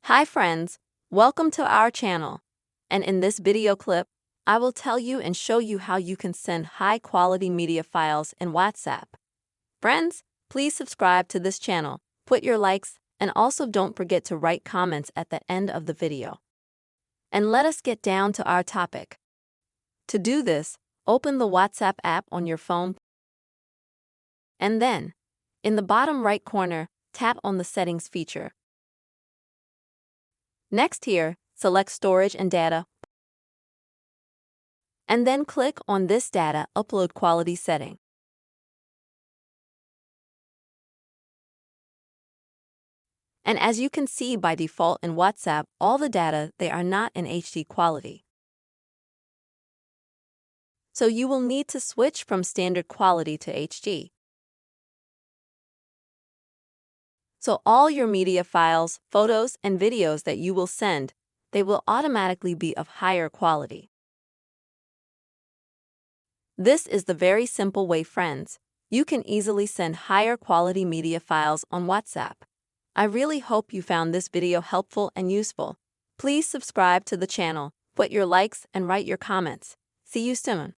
Hi friends, welcome to our channel. And in this video clip, I will tell you and show you how you can send high-quality media files in WhatsApp. Friends, please subscribe to this channel, put your likes, and also don't forget to write comments at the end of the video. And let us get down to our topic. To do this, open the WhatsApp app on your phone. And then, in the bottom right corner, tap on the Settings feature. Next here, select Storage and Data, and then click on this Data Upload Quality setting. And as you can see by default in WhatsApp, all the data, they are not in HD quality. So you will need to switch from standard quality to HD. So all your media files, photos, and videos that you will send, they will automatically be of higher quality. This is the very simple way, friends. You can easily send higher quality media files on WhatsApp. I really hope you found this video helpful and useful. Please subscribe to the channel, put your likes, and write your comments. See you soon.